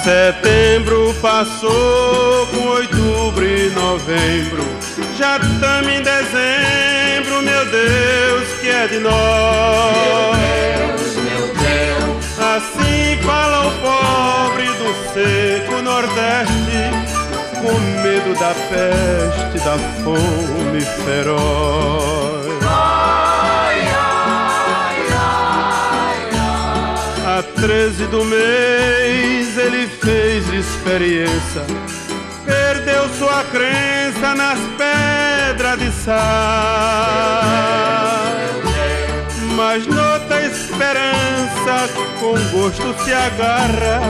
Setembro passou com outubro e novembro, já estamos em dezembro, meu Deus, que é de nós. Meu Deus, Assim fala o pobre do seco Nordeste, com medo da peste, da fome feroz. A 13 do mês ele fez experiência, perdeu sua crença nas pedras de sal, mas noutra esperança com gosto se agarra,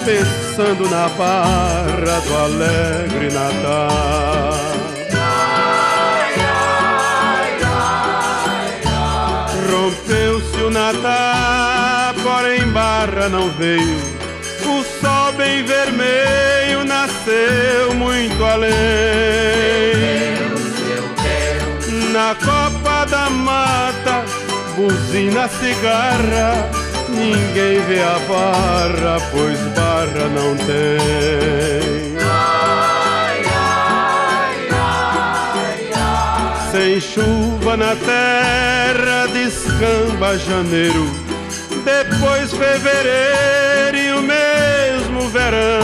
pensando na barra do alegre Natal. Rompeu-se o Natal, porém barra não veio, o sol bem vermelho nasceu muito além. Na copa da mata, buzina cigarra, ninguém vê a barra, pois barra não tem. Sem chuva na terra, descamba janeiro, depois fevereiro e o mesmo verão.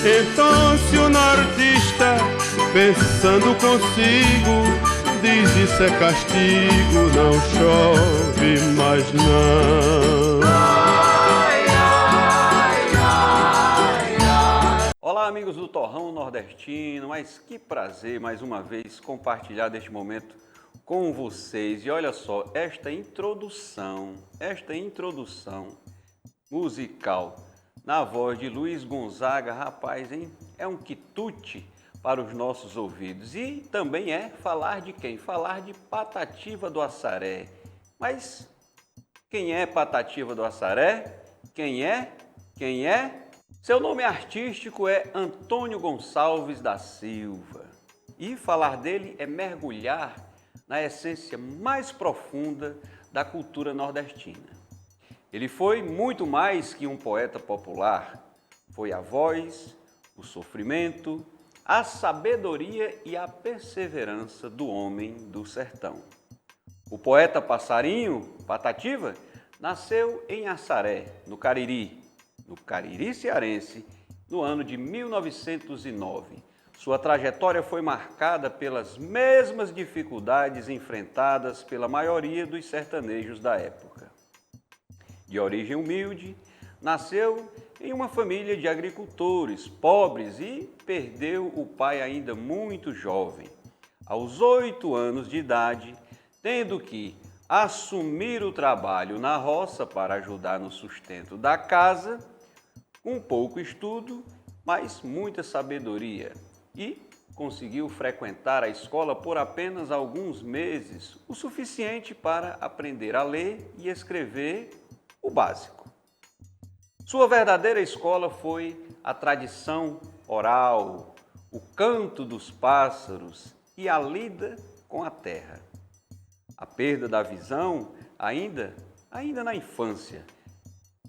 Então se o nortista, pensando consigo, diz isso é castigo, não chove mais não. Olá, amigos do Torrão Nordestino, mas que prazer mais uma vez compartilhar deste momento com vocês. E olha só, esta introdução musical na voz de Luiz Gonzaga, rapaz, hein? É um quitute para os nossos ouvidos. E também é falar de quem? Falar de Patativa do Assaré. Mas quem é Patativa do Assaré? Quem é? Seu nome artístico é Antônio Gonçalves da Silva. E falar dele é mergulhar na essência mais profunda da cultura nordestina. Ele foi muito mais que um poeta popular. Foi a voz, o sofrimento, a sabedoria e a perseverança do homem do sertão. O poeta passarinho, Patativa, nasceu em Assaré, no Cariri cearense, no ano de 1909. Sua trajetória foi marcada pelas mesmas dificuldades enfrentadas pela maioria dos sertanejos da época. De origem humilde, nasceu em uma família de agricultores pobres e perdeu o pai ainda muito jovem. Aos 8 anos de idade, tendo que assumir o trabalho na roça para ajudar no sustento da casa, com pouco estudo, mas muita sabedoria, e conseguiu frequentar a escola por apenas alguns meses, o suficiente para aprender a ler e escrever o básico. Sua verdadeira escola foi a tradição oral, o canto dos pássaros e a lida com a terra. A perda da visão ainda na infância,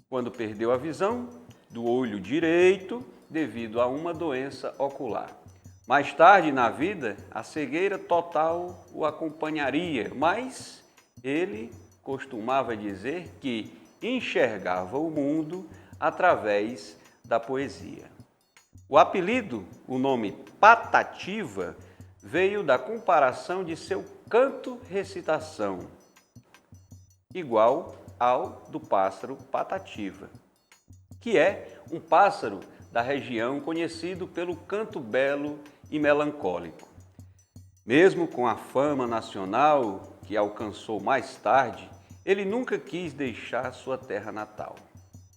quando perdeu a visão do olho direito devido a uma doença ocular. Mais tarde na vida, a cegueira total o acompanharia, mas ele costumava dizer que enxergava o mundo através da poesia. O apelido, o nome Patativa, veio da comparação de seu canto-recitação, igual ao do pássaro Patativa, que é um pássaro da região conhecido pelo canto belo e melancólico. Mesmo com a fama nacional que alcançou mais tarde, ele nunca quis deixar sua terra natal.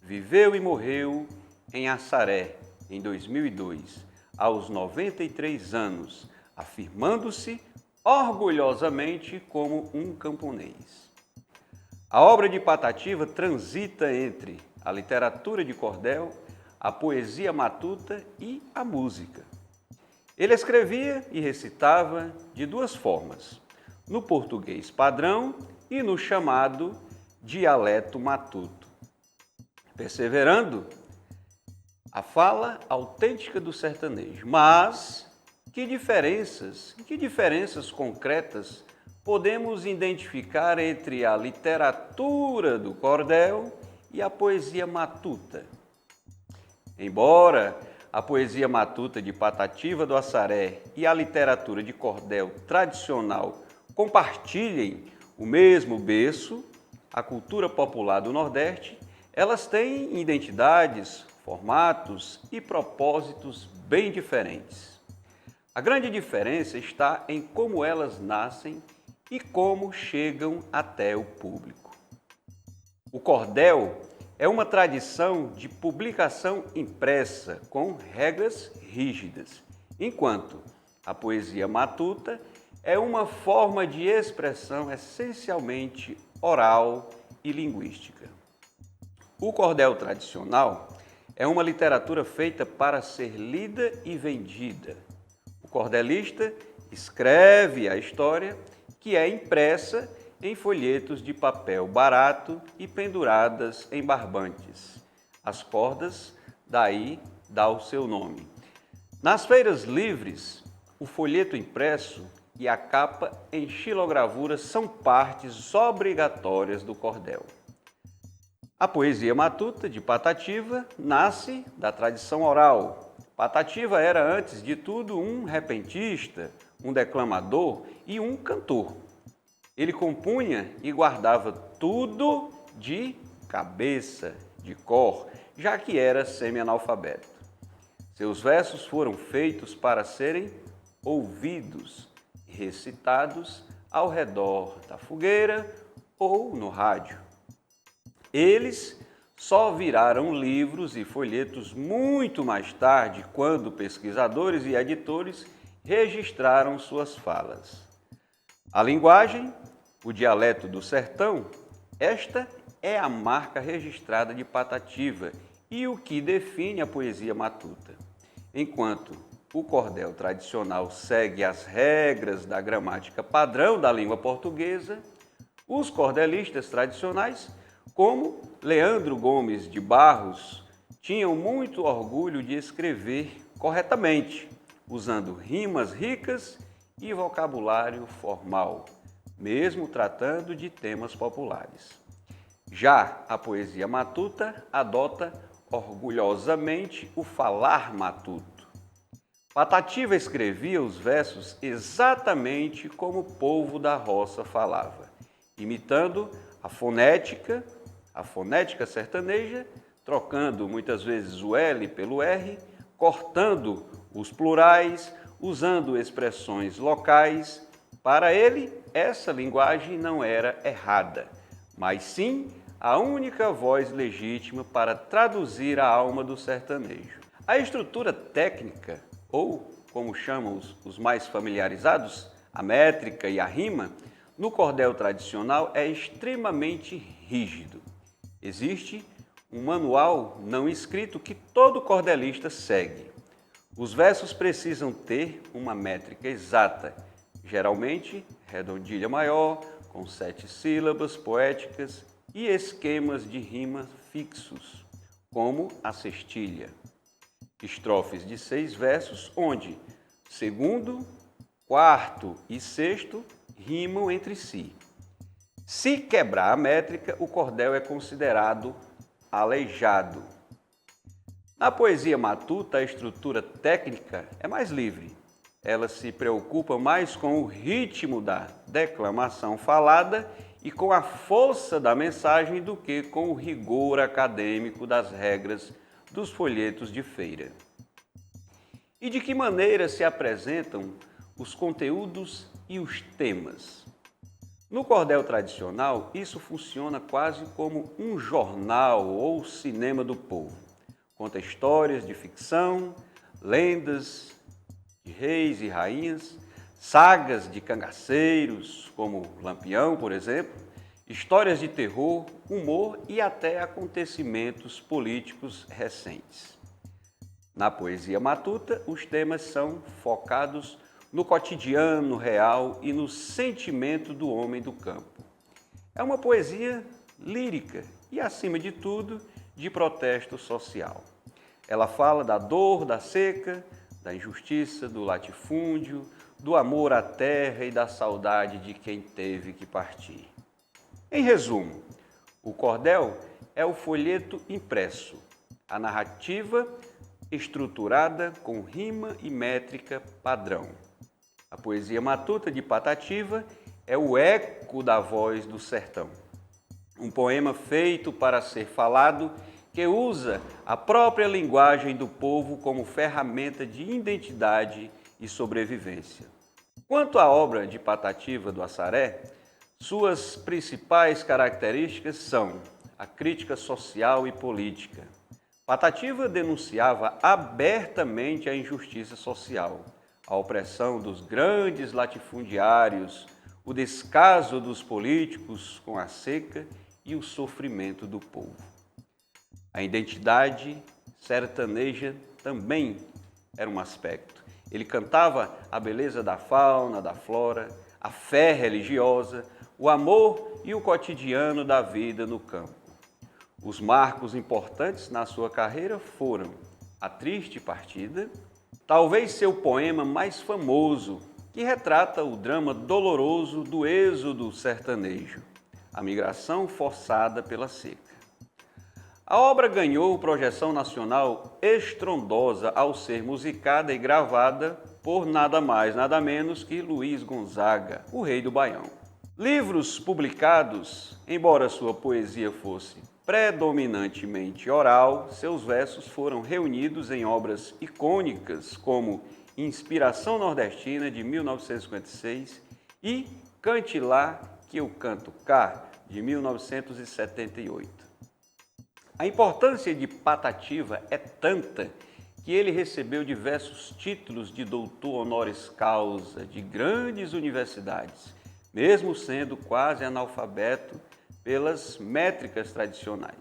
Viveu e morreu em Assaré, em 2002, aos 93 anos, afirmando-se orgulhosamente como um camponês. A obra de Patativa transita entre a literatura de cordel, a poesia matuta e a música. Ele escrevia e recitava de duas formas, no português padrão e no chamado dialeto matuto, perseverando a fala autêntica do sertanejo. Mas que diferenças concretas podemos identificar entre a literatura do cordel e a poesia matuta? Embora a poesia matuta de Patativa do Assaré e a literatura de cordel tradicional compartilhem o mesmo berço, a cultura popular do Nordeste, elas têm identidades, formatos e propósitos bem diferentes. A grande diferença está em como elas nascem e como chegam até o público. O cordel é uma tradição de publicação impressa com regras rígidas, enquanto a poesia matuta é uma forma de expressão essencialmente oral e linguística. O cordel tradicional é uma literatura feita para ser lida e vendida. O cordelista escreve a história, que é impressa em folhetos de papel barato e penduradas em barbantes. As cordas, daí dá o seu nome. Nas feiras livres, o folheto impresso e a capa em xilogravura são partes obrigatórias do cordel. A poesia matuta de Patativa nasce da tradição oral. Patativa era, antes de tudo, um repentista, um declamador e um cantor. Ele compunha e guardava tudo de cabeça, de cor, já que era semi-analfabeto. Seus versos foram feitos para serem ouvidos e recitados ao redor da fogueira ou no rádio. Eles só viraram livros e folhetos muito mais tarde, quando pesquisadores e editores registraram suas falas. A linguagem, o dialeto do sertão, esta é a marca registrada de Patativa e o que define a poesia matuta. Enquanto o cordel tradicional segue as regras da gramática padrão da língua portuguesa, os cordelistas tradicionais, como Leandro Gomes de Barros, tinham muito orgulho de escrever corretamente, usando rimas ricas e vocabulário formal, mesmo tratando de temas populares. Já a poesia matuta adota orgulhosamente o falar matuto. Patativa escrevia os versos exatamente como o povo da roça falava, imitando a fonética sertaneja, trocando muitas vezes o L pelo R, cortando os plurais, usando expressões locais. Para ele, essa linguagem não era errada, mas sim a única voz legítima para traduzir a alma do sertanejo. A estrutura técnica, ou como chamam os mais familiarizados, a métrica e a rima, no cordel tradicional é extremamente rígido. Existe um manual não escrito que todo cordelista segue. Os versos precisam ter uma métrica exata, geralmente redondilha maior, com 7 sílabas poéticas e esquemas de rima fixos, como a cestilha. Estrofes de 6 versos, onde segundo, quarto e sexto rimam entre si. Se quebrar a métrica, o cordel é considerado aleijado. Na poesia matuta, a estrutura técnica é mais livre. Ela se preocupa mais com o ritmo da declamação falada e com a força da mensagem do que com o rigor acadêmico das regras dos folhetos de feira. E de que maneira se apresentam os conteúdos e os temas? No cordel tradicional, isso funciona quase como um jornal ou cinema do povo. Conta histórias de ficção, lendas de reis e rainhas, sagas de cangaceiros, como Lampião, por exemplo, histórias de terror, humor e até acontecimentos políticos recentes. Na poesia matuta, os temas são focados no cotidiano real e no sentimento do homem do campo. É uma poesia lírica e, acima de tudo, de protesto social. Ela fala da dor, da seca, da injustiça, do latifúndio, do amor à terra e da saudade de quem teve que partir. Em resumo, o cordel é o folheto impresso, a narrativa estruturada com rima e métrica padrão. A poesia matuta de Patativa é o eco da voz do sertão. Um poema feito para ser falado que usa a própria linguagem do povo como ferramenta de identidade e sobrevivência. Quanto à obra de Patativa do Assaré, suas principais características são a crítica social e política. Patativa denunciava abertamente a injustiça social, a opressão dos grandes latifundiários, o descaso dos políticos com a seca e o sofrimento do povo. A identidade sertaneja também era um aspecto. Ele cantava a beleza da fauna, da flora, a fé religiosa, o amor e o cotidiano da vida no campo. Os marcos importantes na sua carreira foram A Triste Partida, talvez seu poema mais famoso, que retrata o drama doloroso do êxodo sertanejo, a migração forçada pela seca. A obra ganhou projeção nacional estrondosa ao ser musicada e gravada por nada mais, nada menos que Luiz Gonzaga, o Rei do Baião. Livros publicados, embora sua poesia fosse predominantemente oral, seus versos foram reunidos em obras icônicas como Inspiração Nordestina, de 1956, e Cante Lá que eu canto cá, de 1978. A importância de Patativa é tanta que ele recebeu diversos títulos de doutor honoris causa de grandes universidades, mesmo sendo quase analfabeto pelas métricas tradicionais.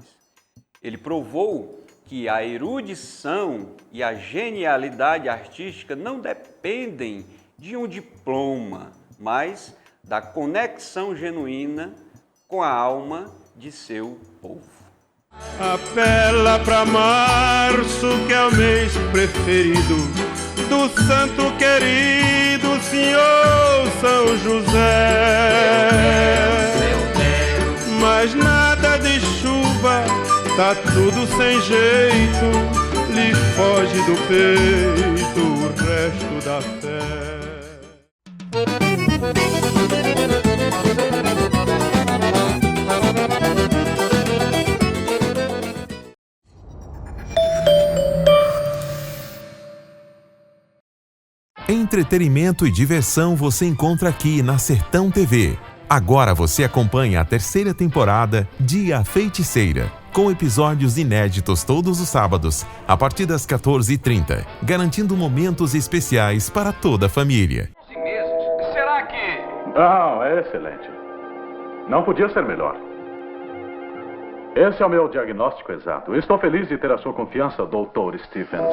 Ele provou que a erudição e a genialidade artística não dependem de um diploma, mas da conexão genuína com a alma de seu povo. Apela pra março, que é o mês preferido do santo querido Senhor São José. Mas nada de chuva, tá tudo sem jeito, lhe foge do peito o resto da fé. Entretenimento e diversão você encontra aqui na Sertão TV. Agora você acompanha a terceira temporada de A Feiticeira, com episódios inéditos todos os sábados, a partir das 14h30, garantindo momentos especiais para toda a família. Será que... Não, é excelente. Não podia ser melhor. Esse é o meu diagnóstico exato. Estou feliz de ter a sua confiança, Dr. Stephens.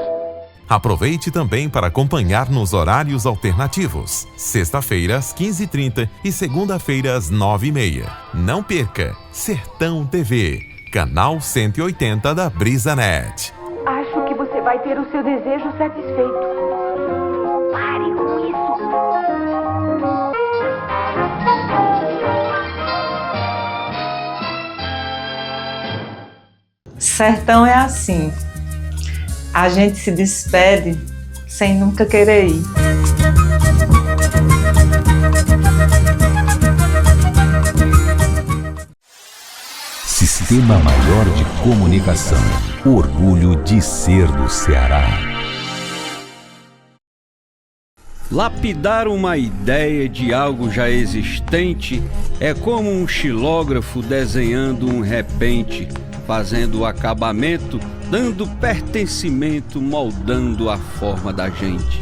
Aproveite também para acompanhar nos horários alternativos. Sexta-feira às 15h30 e segunda-feira às 9h30. Não perca! Sertão TV, canal 180 da BrisaNet. Acho que você vai ter o seu desejo satisfeito. Pare com isso! Sertão é assim. A gente se despede sem nunca querer ir. Sistema Maior de Comunicação. Orgulho de ser do Ceará. Lapidar uma ideia de algo já existente é como um xilógrafo desenhando um repente, fazendo o acabamento, dando pertencimento, moldando a forma da gente.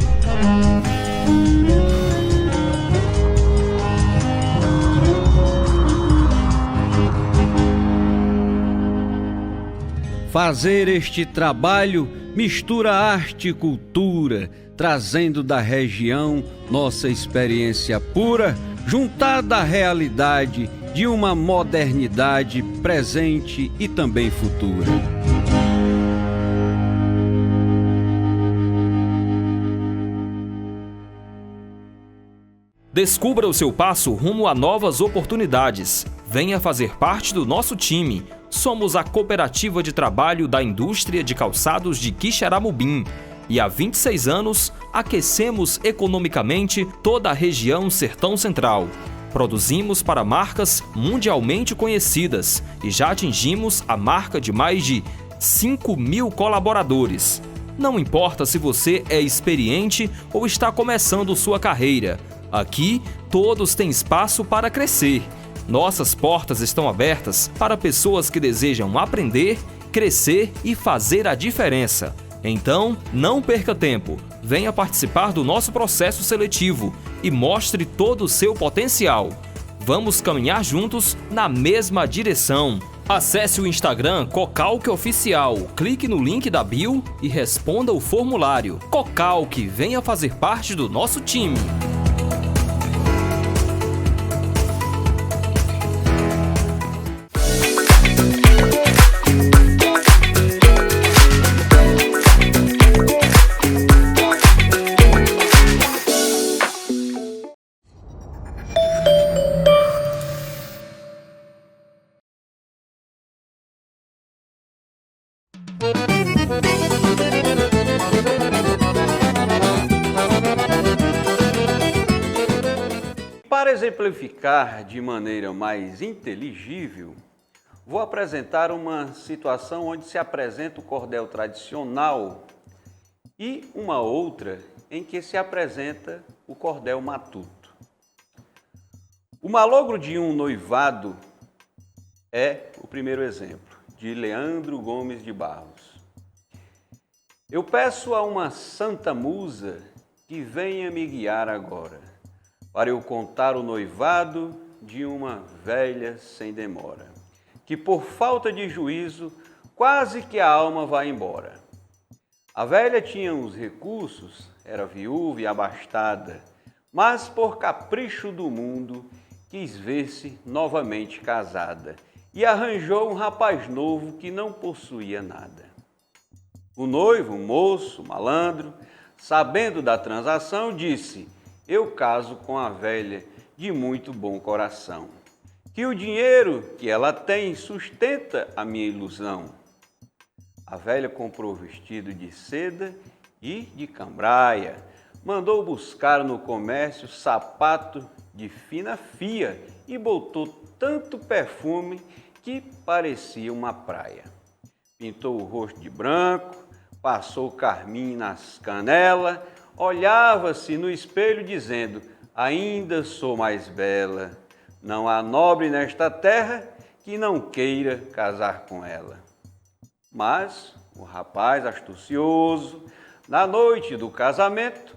Fazer este trabalho mistura arte e cultura, trazendo da região nossa experiência pura, juntada à realidade de uma modernidade presente e também futura. Descubra o seu passo rumo a novas oportunidades. Venha fazer parte do nosso time. Somos a Cooperativa de Trabalho da Indústria de Calçados de Quixeramobim e há 26 anos aquecemos economicamente toda a região Sertão Central. Produzimos para marcas mundialmente conhecidas e já atingimos a marca de mais de 5.000 colaboradores. Não importa se você é experiente ou está começando sua carreira. Aqui, todos têm espaço para crescer. Nossas portas estão abertas para pessoas que desejam aprender, crescer e fazer a diferença. Então, não perca tempo. Venha participar do nosso processo seletivo e mostre todo o seu potencial. Vamos caminhar juntos na mesma direção. Acesse o Instagram Cocalque Oficial, clique no link da bio e responda o formulário. Cocalque, venha fazer parte do nosso time. Para exemplificar de maneira mais inteligível, vou apresentar uma situação onde se apresenta o cordel tradicional e uma outra em que se apresenta o cordel matuto. O malogro de um noivado é o primeiro exemplo, de Leandro Gomes de Barros. Eu peço a uma santa musa que venha me guiar agora, para eu contar o noivado de uma velha sem demora, que por falta de juízo quase que a alma vai embora. A velha tinha uns recursos, era viúva e abastada, mas por capricho do mundo quis ver-se novamente casada e arranjou um rapaz novo que não possuía nada. O noivo, moço, malandro, sabendo da transação, disse: eu caso com a velha de muito bom coração, que o dinheiro que ela tem sustenta a minha ilusão. A velha comprou vestido de seda e de cambraia, mandou buscar no comércio sapato de fina fia e botou tanto perfume que parecia uma praia. Pintou o rosto de branco, passou carmim nas canelas, olhava-se no espelho dizendo: ainda sou mais bela, não há nobre nesta terra que não queira casar com ela. Mas o rapaz astucioso, na noite do casamento,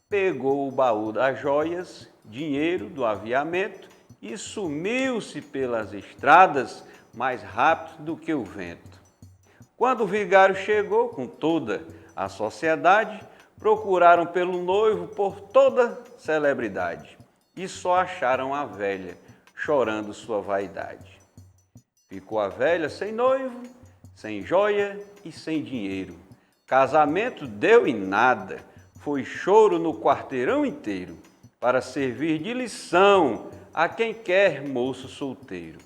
pegou o baú das joias, dinheiro do aviamento e sumiu-se pelas estradas mais rápido do que o vento. Quando o vigário chegou com toda a sociedade, procuraram pelo noivo por toda celebridade e só acharam a velha chorando sua vaidade. Ficou a velha sem noivo, sem joia e sem dinheiro. Casamento deu em nada, foi choro no quarteirão inteiro, para servir de lição a quem quer moço solteiro.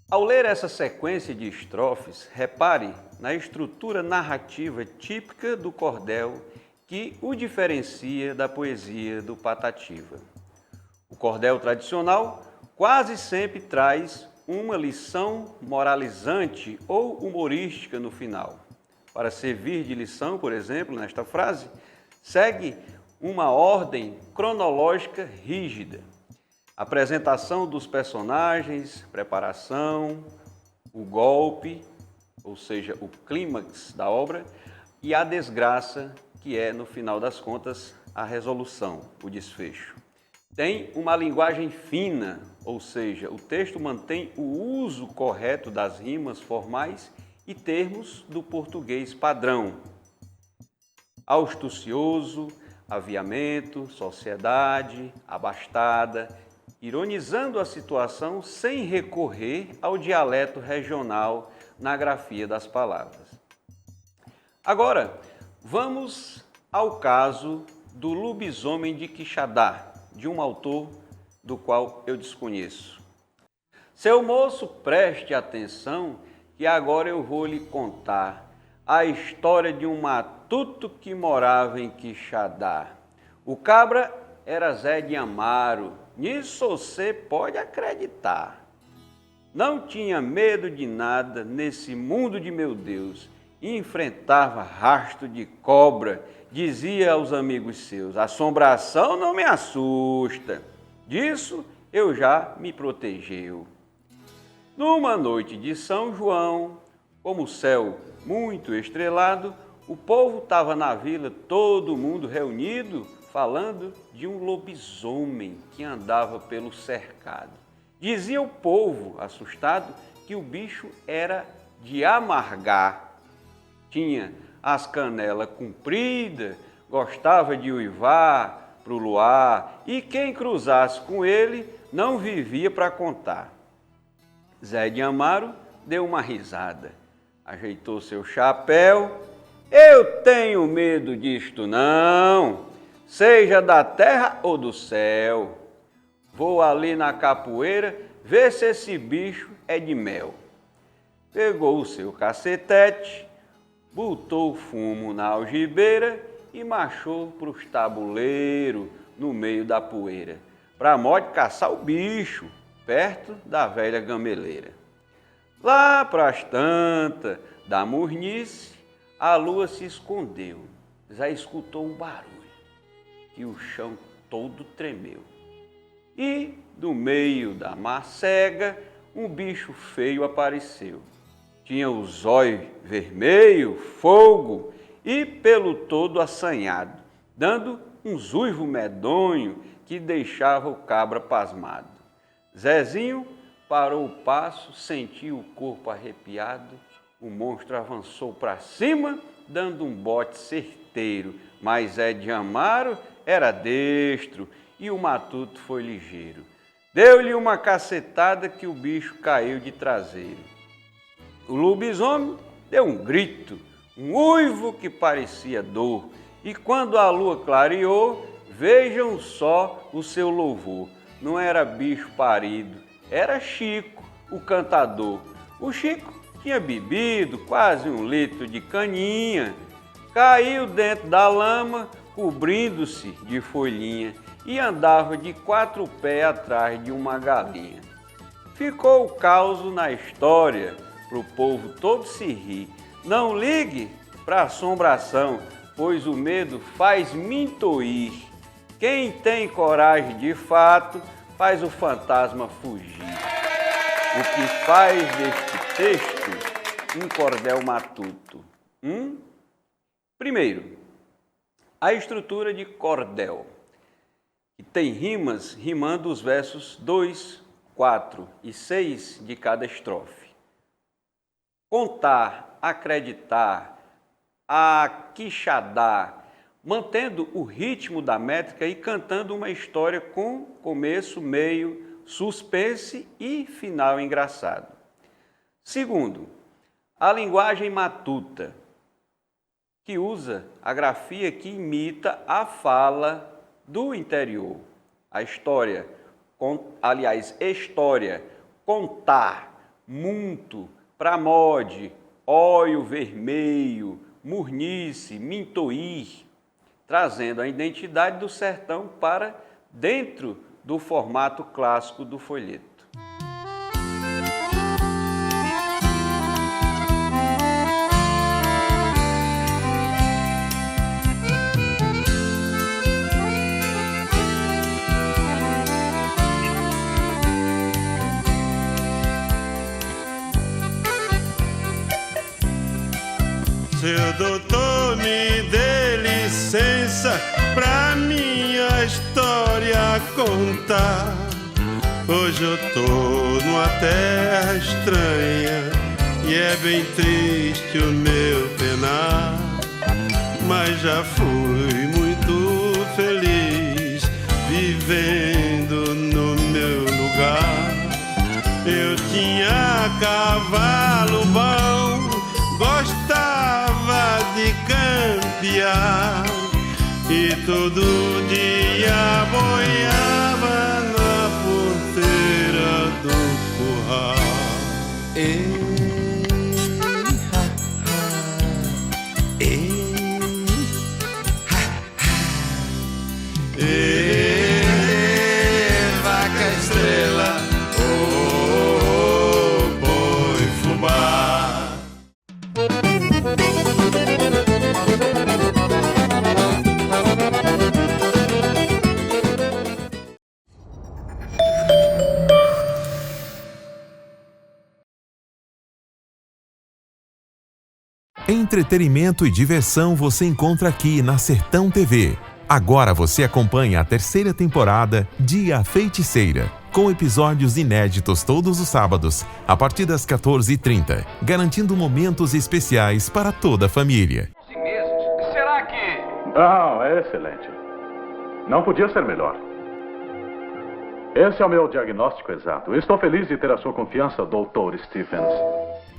Ao ler essa sequência de estrofes, repare na estrutura narrativa típica do cordel que o diferencia da poesia do Patativa. O cordel tradicional quase sempre traz uma lição moralizante ou humorística no final. Para servir de lição, por exemplo, nesta frase, segue uma ordem cronológica rígida. Apresentação dos personagens, preparação, o golpe, ou seja, o clímax da obra, e a desgraça, que é, no final das contas, a resolução, o desfecho. Tem uma linguagem fina, ou seja, o texto mantém o uso correto das rimas formais e termos do português padrão. Astucioso, aviamento, sociedade, abastada, ironizando a situação sem recorrer ao dialeto regional na grafia das palavras. Agora, vamos ao caso do Lobisomem de Quixadá, de um autor do qual eu desconheço. Seu moço, preste atenção que agora eu vou lhe contar a história de um matuto que morava em Quixadá. O cabra era Zé de Amaro, nisso você pode acreditar. Não tinha medo de nada nesse mundo de meu Deus, enfrentava rastro de cobra, dizia aos amigos seus, assombração não me assusta, disso eu já me protegeu. Numa noite de São João, como o céu muito estrelado, o povo estava na vila, todo mundo reunido, falando de um lobisomem que andava pelo cercado. Dizia o povo, assustado, que o bicho era de amargar. Tinha as canelas compridas, gostava de uivar para o luar, e quem cruzasse com ele não vivia para contar. Zé de Amaro deu uma risada, ajeitou seu chapéu. Eu tenho medo disto não, seja da terra ou do céu. Vou ali na capoeira ver se esse bicho é de mel. Pegou o seu cacetete, botou fumo na algibeira e marchou para os tabuleiros no meio da poeira, para modo caçar o bicho, perto da velha gameleira. Lá pras tantas da mornice, a lua se escondeu. Já escutou um barulho, que o chão todo tremeu. E, do meio da macega, um bicho feio apareceu. Tinha os olhos vermelhos, fogo, e pelo todo assanhado, dando um uivo medonho que deixava o cabra pasmado. Zezinho parou o passo, sentiu o corpo arrepiado, o monstro avançou para cima, dando um bote certeiro, mas Zé de Amaro era destro e o matuto foi ligeiro. Deu-lhe uma cacetada que o bicho caiu de traseiro. O lobisomem deu um grito, um uivo que parecia dor, e quando a lua clareou, vejam só o seu louvor. Não era bicho parido, era Chico, o cantador. O Chico tinha bebido quase 1 litro de caninha, caiu dentro da lama, cobrindo-se de folhinha, e andava de 4 pés atrás de uma galinha. Ficou o caos na história, pro povo todo se rir. Não ligue pra assombração, pois o medo faz mintoir. Quem tem coragem de fato, faz o fantasma fugir. O que faz deste texto um cordel matuto? Primeiro, a estrutura de cordel, que tem rimas rimando os versos 2, 4 e 6 de cada estrofe. Contar, acreditar, aquixadar, mantendo o ritmo da métrica e cantando uma história com começo, meio, suspense e final engraçado. Segundo, a linguagem matuta, que usa a grafia que imita a fala do interior. A história, história, contar, muito, pramode, óleo vermelho, murnice, mintoir, trazendo a identidade do sertão para dentro do formato clássico do folheto. Seu doutor, me dê licença pra minha história contar. Hoje eu tô numa terra estranha e é bem triste o meu penar, mas já fui muito feliz vivendo no meu lugar. Eu tinha cavalo bom, gostava de campear e todo dia boiava na porteira do curral. Vaca estrela, boi fubá. Entretenimento e diversão você encontra aqui na Sertão TV. Agora você acompanha a terceira temporada de A Feiticeira, com episódios inéditos todos os sábados, a partir das 14h30, garantindo momentos especiais para toda a família. Será que... Ah, é excelente. Não podia ser melhor. Esse é o meu diagnóstico exato. Estou feliz de ter a sua confiança, Dr. Stephens.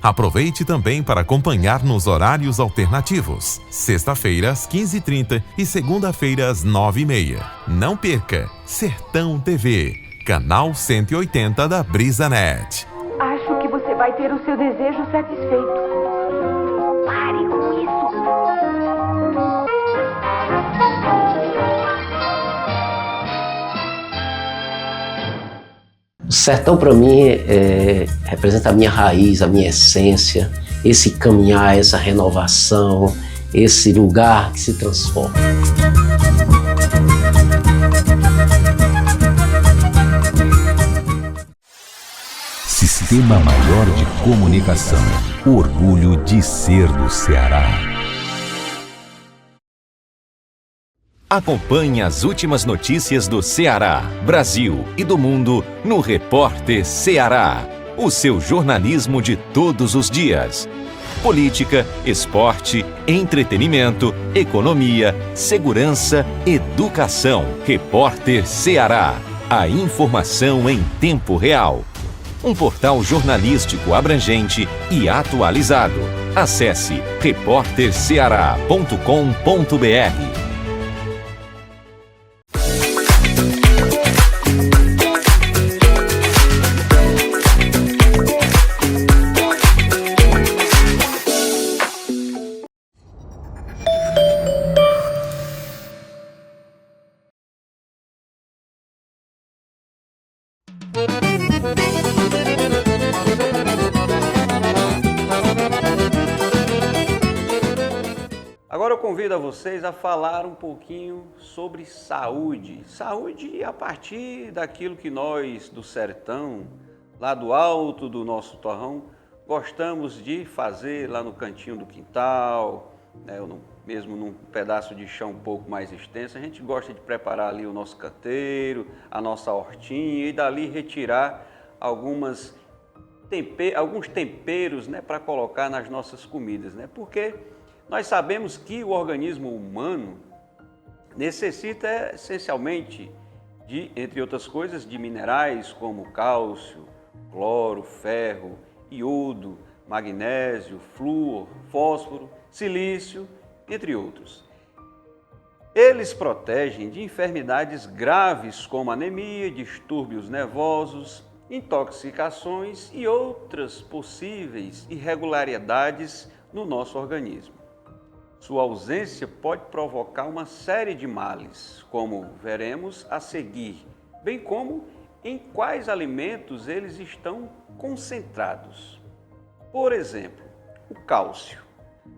Aproveite também para acompanhar nos horários alternativos. Sexta-feira às 15h30 e segunda-feira às 9h30. Não perca! Sertão TV, canal 180 da BrisaNet. Acho que você vai ter o seu desejo satisfeito. Pare com isso. O sertão para mim representa a minha raiz, a minha essência, esse caminhar, essa renovação, esse lugar que se transforma. Sistema Maior de Comunicação. Orgulho de ser do Ceará. Acompanhe as últimas notícias do Ceará, Brasil e do mundo no Repórter Ceará, o seu jornalismo de todos os dias. Política, esporte, entretenimento, economia, segurança, educação. Repórter Ceará, a informação em tempo real. Um portal jornalístico abrangente e atualizado. Acesse repórterceará.com.br. Agora eu convido a vocês a falar um pouquinho sobre saúde. Saúde a partir daquilo que nós do sertão, lá do alto do nosso torrão, gostamos de fazer lá no cantinho do quintal, né, mesmo num pedaço de chão um pouco mais extenso. A gente gosta de preparar ali o nosso canteiro, a nossa hortinha e dali retirar alguns temperos, né, para colocar nas nossas comidas, né? Porque nós sabemos que o organismo humano necessita essencialmente de, entre outras coisas, de minerais como cálcio, cloro, ferro, iodo, magnésio, flúor, fósforo, silício, entre outros. Eles protegem de enfermidades graves como anemia, distúrbios nervosos, intoxicações e outras possíveis irregularidades no nosso organismo. Sua ausência pode provocar uma série de males, como veremos a seguir, bem como em quais alimentos eles estão concentrados. Por exemplo, o cálcio.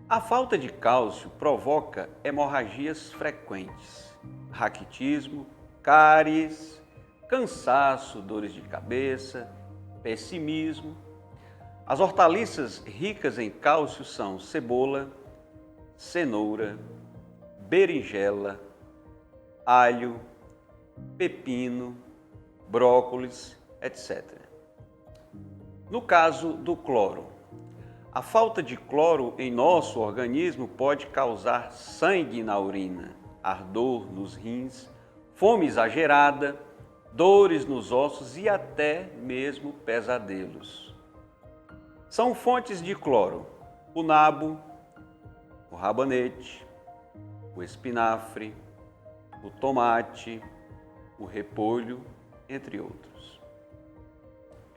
A falta de cálcio provoca hemorragias frequentes, raquitismo, cáries, cansaço, dores de cabeça, pessimismo. As hortaliças ricas em cálcio são cebola, cenoura, berinjela, alho, pepino, brócolis etc. No caso do cloro, a falta de cloro em nosso organismo pode causar sangue na urina, ardor nos rins, fome exagerada, dores nos ossos e até mesmo pesadelos. São fontes de cloro o nabo, o rabanete, o espinafre, o tomate, o repolho, entre outros.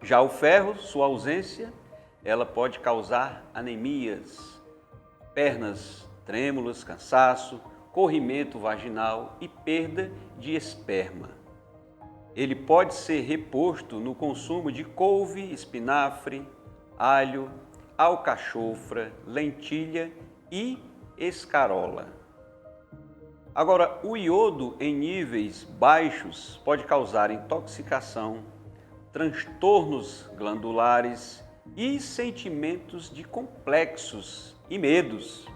Já o ferro, sua ausência, ela pode causar anemias, pernas trêmulas, cansaço, corrimento vaginal e perda de esperma. Ele pode ser reposto no consumo de couve, espinafre, alho, alcachofra, lentilha e escarola. Agora, o iodo em níveis baixos pode causar intoxicação, transtornos glandulares e sentimentos de complexos e medos.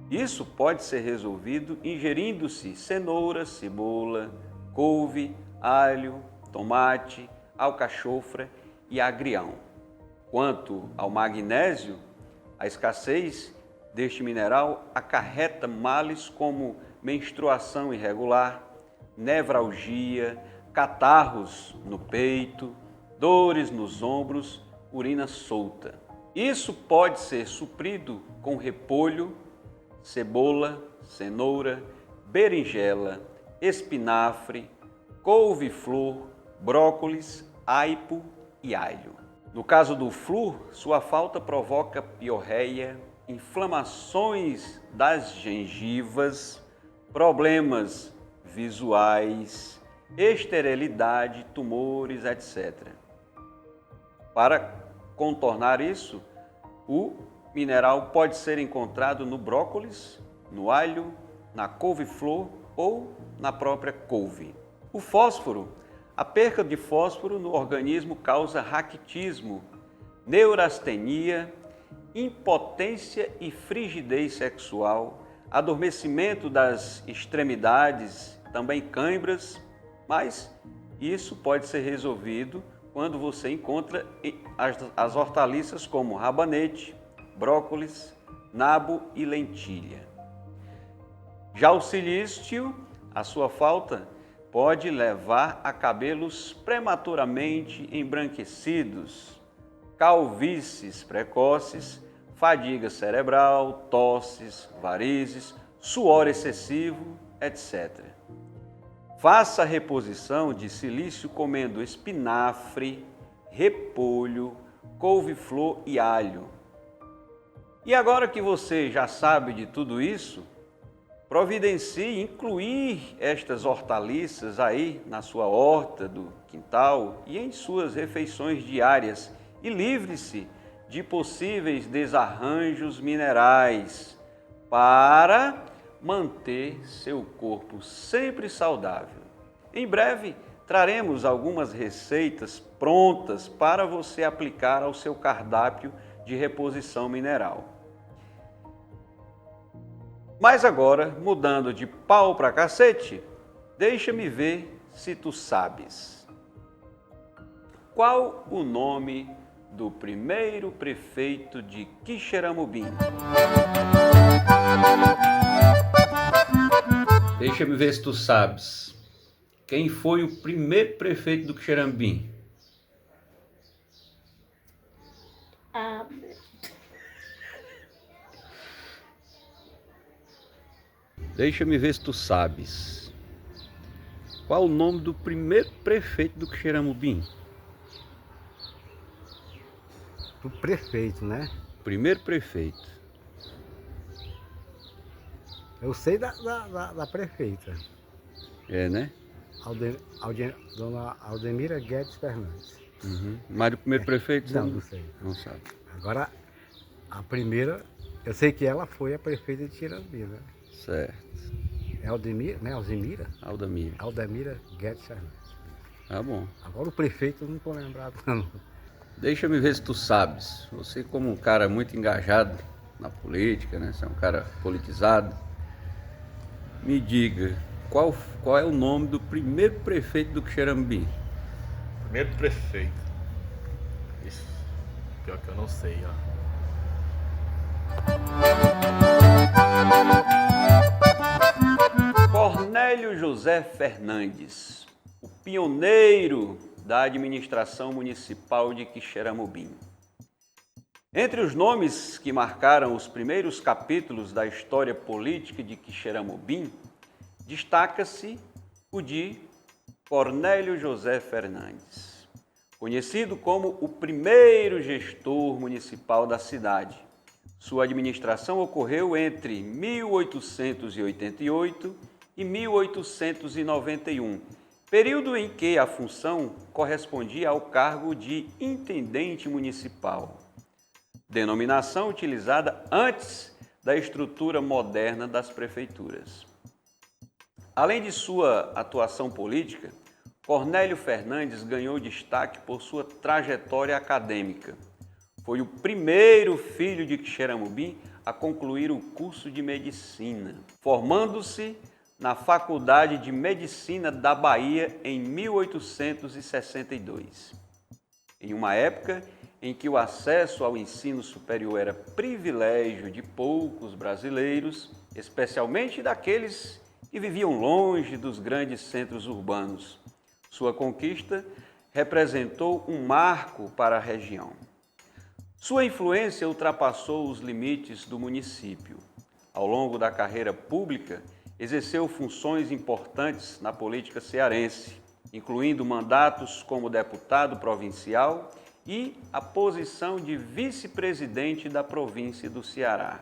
Isso pode ser resolvido ingerindo-se cenoura, cebola, couve, alho, tomate, alcachofra e agrião. Quanto ao magnésio, a escassez deste mineral acarreta males como menstruação irregular, nevralgia, catarros no peito, dores nos ombros, urina solta. Isso pode ser suprido com repolho, cebola, cenoura, berinjela, espinafre, couve-flor, brócolis, aipo e alho. No caso do flúor, sua falta provoca piorreia, inflamações das gengivas, problemas visuais, esterilidade, tumores, etc. Para contornar isso, o mineral pode ser encontrado no brócolis, no alho, na couve-flor ou na própria couve. O fósforo, a perca de fósforo no organismo causa raquitismo, neurastenia, impotência e frigidez sexual, adormecimento das extremidades, também cãibras, mas isso pode ser resolvido quando você encontra as hortaliças como rabanete, brócolis, nabo e lentilha. Já o silício, a sua falta pode levar a cabelos prematuramente embranquecidos, calvícies precoces, fadiga cerebral, tosses, varizes, suor excessivo, etc. Faça a reposição de silício comendo espinafre, repolho, couve-flor e alho. E agora que você já sabe de tudo isso, providencie incluir estas hortaliças aí na sua horta do quintal e em suas refeições diárias e livre-se de possíveis desarranjos minerais para manter seu corpo sempre saudável. Em breve, traremos algumas receitas prontas para você aplicar ao seu cardápio de reposição mineral. Mas agora, mudando de pau para cacete, deixa-me ver se tu sabes. Qual o nome do primeiro prefeito de Quixeramobim? Deixa-me ver se tu sabes. Quem foi o primeiro prefeito do Quixeramobim? Deixa-me ver se tu sabes. Qual o nome do primeiro prefeito do Quixeramobim? O prefeito, né? Primeiro prefeito. Eu sei da prefeita. É, né? Dona Aldemira Guedes Fernandes. Uhum. Mas o primeiro prefeito? Não sei. Não sabe. Agora, a primeira, eu sei que ela foi a prefeita de Quixeramobim, né? Certo. É Aldemira, né? Aldemira? Aldemira Guedes Fernandes. Tá bom. Agora o prefeito eu não estou lembrado, não. Deixa-me ver se tu sabes. Você, como um cara muito engajado na política, né? Você é um cara politizado. Me diga, qual é o nome do primeiro prefeito do Quixeramobim? Primeiro prefeito. Isso, pior que eu não sei, ó. Cornélio José Fernandes, o pioneiro da administração municipal de Quixeramobim. Entre os nomes que marcaram os primeiros capítulos da história política de Quixeramobim, destaca-se o de Cornélio José Fernandes, conhecido como o primeiro gestor municipal da cidade. Sua administração ocorreu entre 1888 e 1891, período em que a função correspondia ao cargo de intendente municipal, denominação utilizada antes da estrutura moderna das prefeituras. Além de sua atuação política, Cornélio Fernandes ganhou destaque por sua trajetória acadêmica. Foi o primeiro filho de Quixeramobim a concluir o curso de medicina, formando-se na Faculdade de Medicina da Bahia em 1862. Em uma época em que o acesso ao ensino superior era privilégio de poucos brasileiros, especialmente daqueles que viviam longe dos grandes centros urbanos. Sua conquista representou um marco para a região. Sua influência ultrapassou os limites do município. Ao longo da carreira pública, exerceu funções importantes na política cearense, incluindo mandatos como deputado provincial e a posição de vice-presidente da província do Ceará.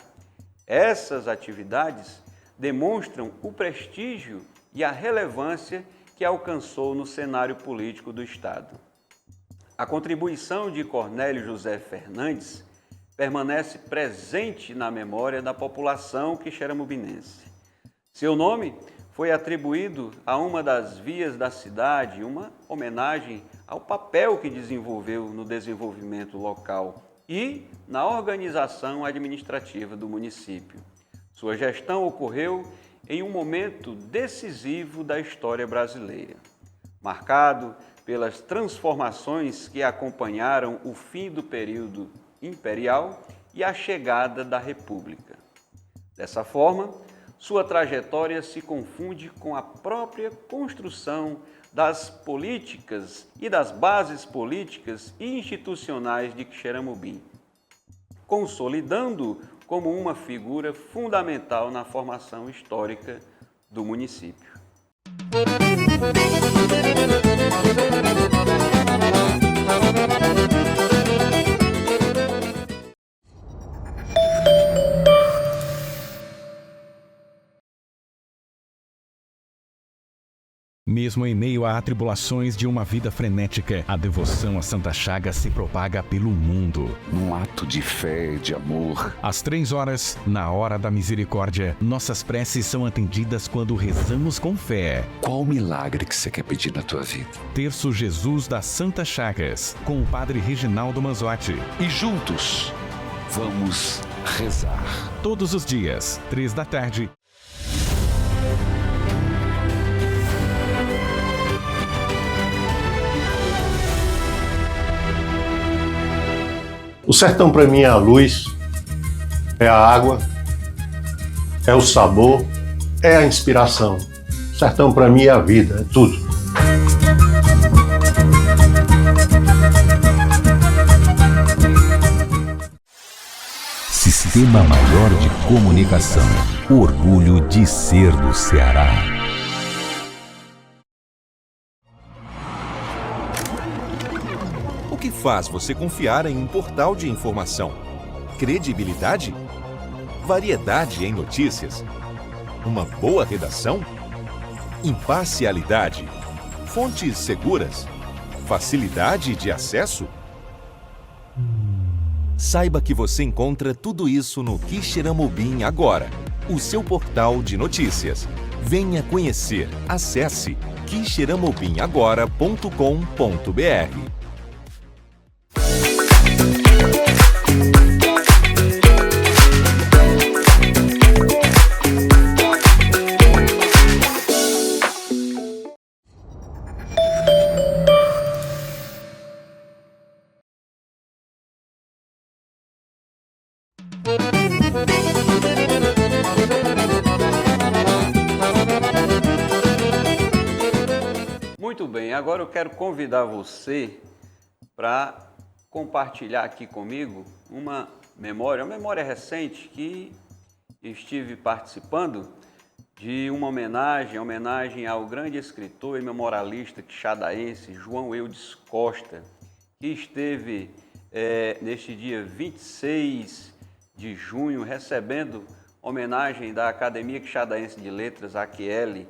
Essas atividades demonstram o prestígio e a relevância que alcançou no cenário político do Estado. A contribuição de Cornélio José Fernandes permanece presente na memória da população quixeramobinense. Seu nome foi atribuído a uma das vias da cidade, uma homenagem ao papel que desenvolveu no desenvolvimento local e na organização administrativa do município. Sua gestão ocorreu em um momento decisivo da história brasileira, marcado pelas transformações que acompanharam o fim do período imperial e a chegada da República. Dessa forma, sua trajetória se confunde com a própria construção das políticas e das bases políticas e institucionais de Quixeramobim, consolidando como uma figura fundamental na formação histórica do município. Mesmo em meio a atribulações de uma vida frenética, a devoção a Santa Chaga se propaga pelo mundo. Num ato de fé, de amor. Às 3h, na hora da misericórdia, nossas preces são atendidas quando rezamos com fé. Qual milagre que você quer pedir na tua vida? Terço Jesus das Santas Chagas, com o Padre Reginaldo Manzotti. E juntos, vamos rezar. Todos os dias, 15h. O sertão para mim é a luz, é a água, é o sabor, é a inspiração. O sertão para mim é a vida, é tudo. Sistema Maior de Comunicação. Orgulho de ser do Ceará. O que faz você confiar em um portal de informação? Credibilidade? Variedade em notícias? Uma boa redação? Imparcialidade? Fontes seguras? Facilidade de acesso? Saiba que você encontra tudo isso no Quixeramobim Agora, o seu portal de notícias. Venha conhecer. Acesse quixeramobimagora.com.br. Muito bem, agora eu quero convidar você para compartilhar aqui comigo uma memória recente que estive participando de uma homenagem ao grande escritor e memorialista quixadaense João Eudes Costa, que esteve neste dia 26 de junho recebendo homenagem da Academia Quixadaense de Letras, AQL,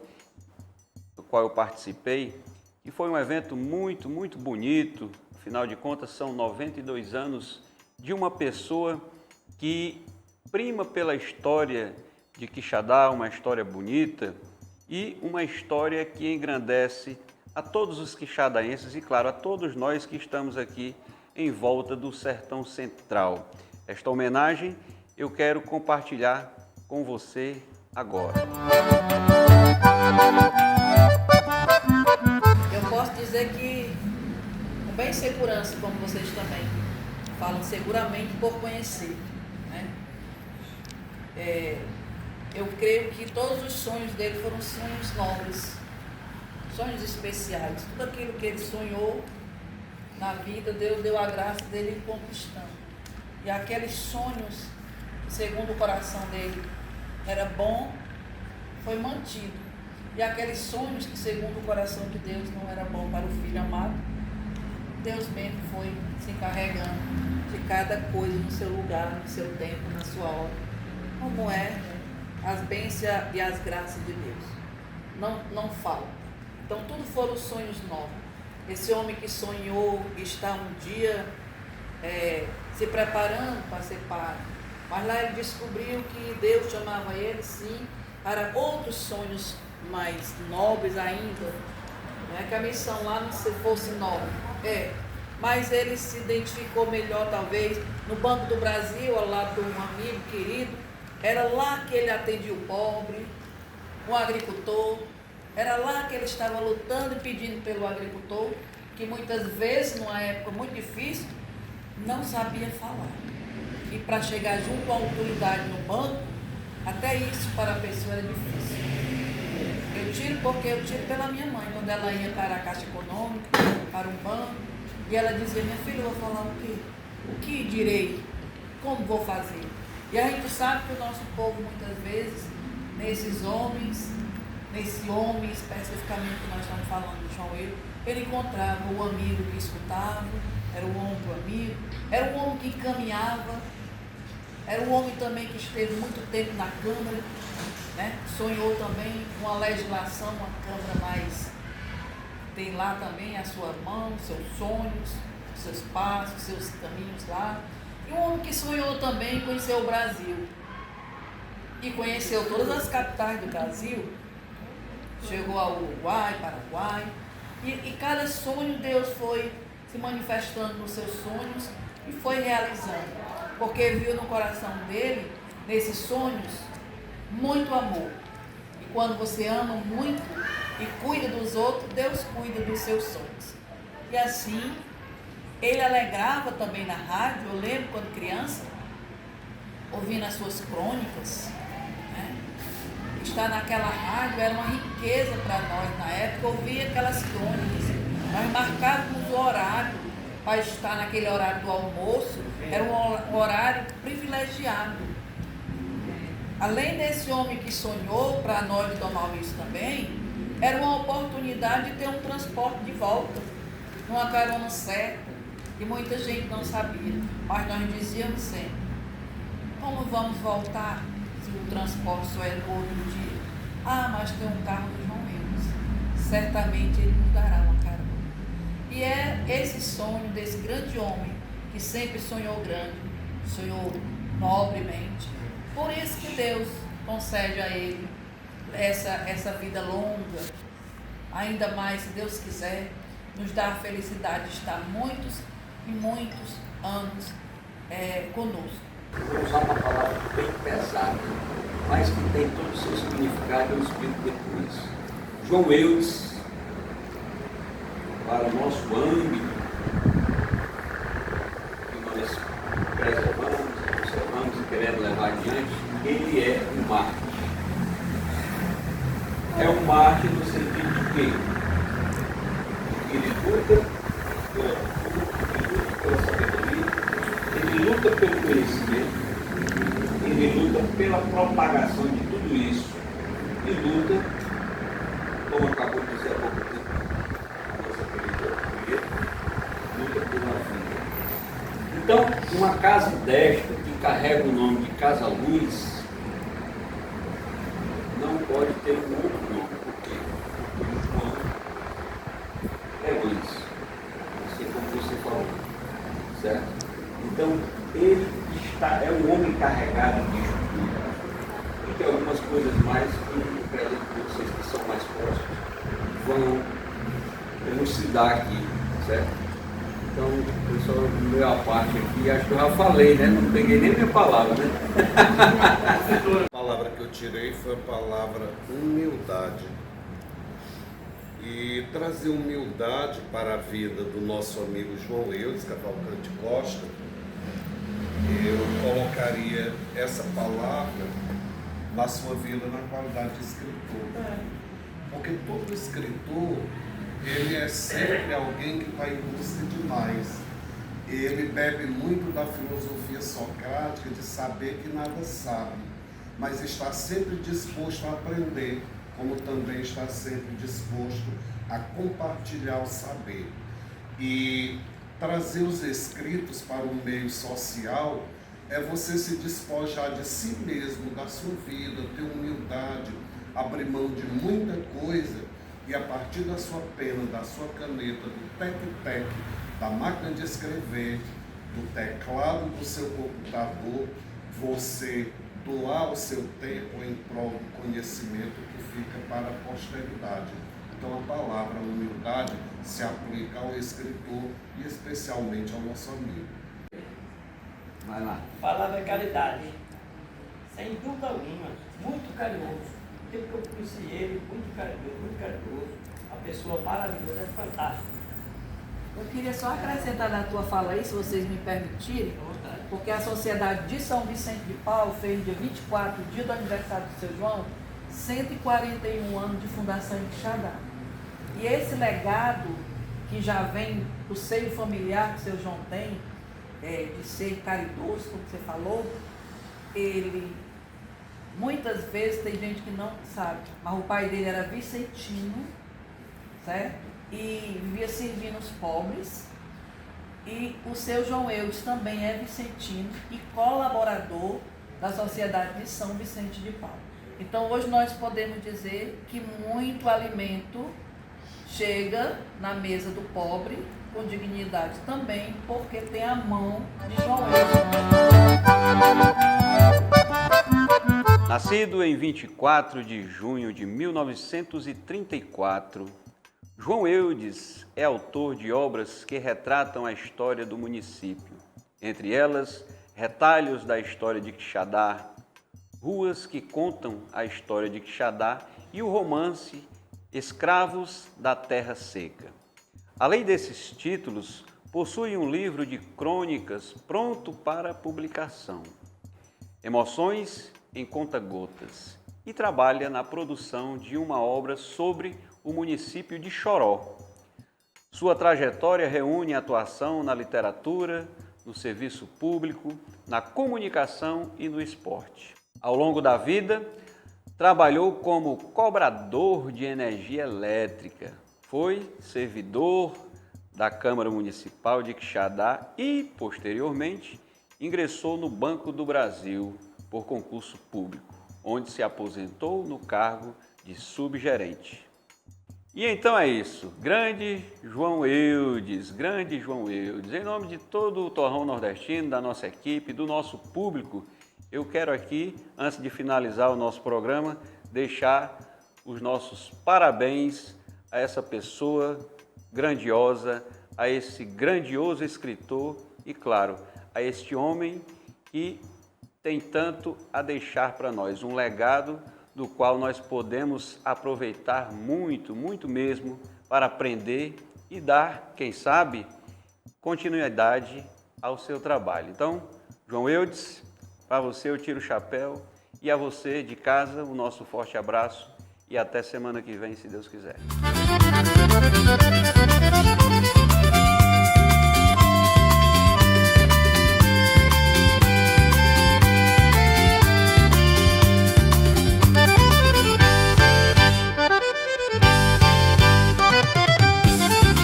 do qual eu participei, e foi um evento muito, muito bonito. Afinal de contas, são 92 anos de uma pessoa que prima pela história de Quixadá, uma história bonita e uma história que engrandece a todos os quixadaenses e, claro, a todos nós que estamos aqui em volta do Sertão Central. Esta homenagem eu quero compartilhar com você agora. Eu posso dizer que, com bem segurança, como vocês também falam seguramente por conhecer, né? Eu creio que todos os sonhos dele foram sonhos nobres, sonhos especiais. Tudo aquilo que ele sonhou na vida, Deus deu a graça dele conquistando. E aqueles sonhos, segundo o coração dele, era bom, foi mantido. E aqueles sonhos que, segundo o coração de Deus, não era bom para o filho amado, Deus mesmo foi se encarregando de cada coisa no seu lugar, no seu tempo, na sua hora. Como as bênçãos e as graças de Deus. Não falta. Então, tudo foram sonhos novos. Esse homem que sonhou está um dia se preparando para ser pai. Mas lá ele descobriu que Deus chamava ele, sim, para outros sonhos mais nobres ainda. Não é que a missão lá não fosse nobre. Mas ele se identificou melhor, talvez, no Banco do Brasil, ao lado de um amigo querido. Era lá que ele atendia o pobre, o agricultor. Era lá que ele estava lutando e pedindo pelo agricultor, que muitas vezes, numa época muito difícil, não sabia falar. E para chegar junto à autoridade no banco, até isso para a pessoa era difícil. Eu tiro porque eu tiro pela minha mãe, quando ela ia para a Caixa Econômica, para um banco, e ela dizia: minha filha, eu vou falar o quê? O que direi? Como vou fazer? E a gente sabe que o nosso povo, muitas vezes, nesse homem especificamente que nós estamos falando de João Eudes, ele encontrava o amigo que escutava, era o ombro amigo, era o homem que caminhava, era o homem também que esteve muito tempo na Câmara, né? Sonhou também com a legislação, uma Câmara mais... Tem lá também a sua mão, seus sonhos, seus passos, seus caminhos lá. E um homem que sonhou também conhecer o Brasil. E conheceu todas as capitais do Brasil. Chegou ao Uruguai, Paraguai. E cada sonho Deus foi se manifestando nos seus sonhos e foi realizando. Porque viu no coração dele, nesses sonhos, muito amor. E quando você ama muito e cuida dos outros, Deus cuida dos seus sonhos. E assim, ele alegrava também na rádio. Eu lembro quando criança, ouvindo as suas crônicas, né? Estar naquela rádio era uma riqueza para nós na época, ouvir aquelas crônicas. Nós marcávamos o horário para estar naquele horário do almoço, era um horário privilegiado. Além desse homem que sonhou, para nós de Dom Maurício também, era uma oportunidade de ter um transporte de volta, numa carona certa, e muita gente não sabia, mas nós dizíamos sempre: como vamos voltar se o transporte só é no outro dia? Ah, mas tem um carro do João Eudes, certamente ele nos dará uma carona. E é esse sonho desse grande homem, que sempre sonhou grande, sonhou nobremente. Por isso que Deus concede a ele essa vida longa, ainda mais, se Deus quiser, nos dá a felicidade de estar muitos e muitos anos conosco. Vou usar uma palavra bem pesada, mas que tem todo o seu significado e eu explico depois. João Eudes, para o nosso âmbito, que nós preservamos, observamos e queremos conhecimentos, ele é um Marte. É um Marte no sentido de quê? Ele luta pela sabedoria, ele luta pelo conhecimento, ele luta pela propagação de tudo isso e luta, como acabou de dizer há pouco tempo, a nossa querida luta pela vida. Então, uma casa desta, que carrega o nome de Casa Luz, não pode ter um outro nome, porque João é luz, assim como você falou, certo? Então, ele é um homem carregado de estrutura. E tem algumas coisas mais que eu quero que vocês que são mais próximos vão elucidar aqui, certo? Então, pessoal, no meu a parte aqui, acho que eu já falei, né? Não peguei nem minha palavra, né? A palavra que eu tirei foi a palavra humildade. E trazer humildade para a vida do nosso amigo João Eudes Cavalcante Costa, eu colocaria essa palavra na sua vida na qualidade de escritor. Porque todo escritor, ele é sempre alguém que está em busca de mais. Ele bebe muito da filosofia socrática de saber que nada sabe, mas está sempre disposto a aprender, como também está sempre disposto a compartilhar o saber. E trazer os escritos para o meio social é você se despojar de si mesmo, da sua vida, ter humildade, abrir mão de muita coisa e a partir da sua pena, da sua caneta, do tec-tec, da máquina de escrever, do teclado do seu computador, você doar o seu tempo em prol do conhecimento que fica para a posteridade. Então a palavra humildade se aplica ao escritor e especialmente ao nosso amigo. Vai lá. A palavra é caridade. Sem dúvida alguma, muito carinhoso. O tempo que eu conheci ele, muito carinhoso. Uma pessoa maravilhosa, é fantástico. Eu queria só acrescentar na tua fala aí, se vocês me permitirem, porque a Sociedade de São Vicente de Paulo fez no dia 24, dia do aniversário do seu João, 141 anos de fundação em Quixadá. E esse legado que já vem do seio familiar que o seu João tem, de ser caridoso, como você falou, ele muitas vezes tem gente que não sabe, mas o pai dele era vicentino, certo? E vivia servindo os pobres. E o seu João Eudes também é vicentino e colaborador da Sociedade de São Vicente de Paulo. Então hoje nós podemos dizer que muito alimento chega na mesa do pobre com dignidade também, porque tem a mão de João Eudes. Nascido em 24 de junho de 1934, João Eudes é autor de obras que retratam a história do município, entre elas Retalhos da História de Quixadá, Ruas que Contam a História de Quixadá e o romance Escravos da Terra Seca. Além desses títulos, possui um livro de crônicas pronto para publicação, Emoções em Conta-Gotas, e trabalha na produção de uma obra sobre o município de Choró. Sua trajetória reúne atuação na literatura, no serviço público, na comunicação e no esporte. Ao longo da vida, trabalhou como cobrador de energia elétrica, foi servidor da Câmara Municipal de Quixadá e, posteriormente, ingressou no Banco do Brasil por concurso público, onde se aposentou no cargo de subgerente. E então é isso, grande João Eudes, em nome de todo o Torrão Nordestino, da nossa equipe, do nosso público, eu quero aqui, antes de finalizar o nosso programa, deixar os nossos parabéns a essa pessoa grandiosa, a esse grandioso escritor e, claro, a este homem que tem tanto a deixar para nós, um legado do qual nós podemos aproveitar muito, muito mesmo, para aprender e dar, quem sabe, continuidade ao seu trabalho. Então, João Eudes, Para você eu tiro o chapéu e a você de casa o nosso forte abraço e até semana que vem, se Deus quiser.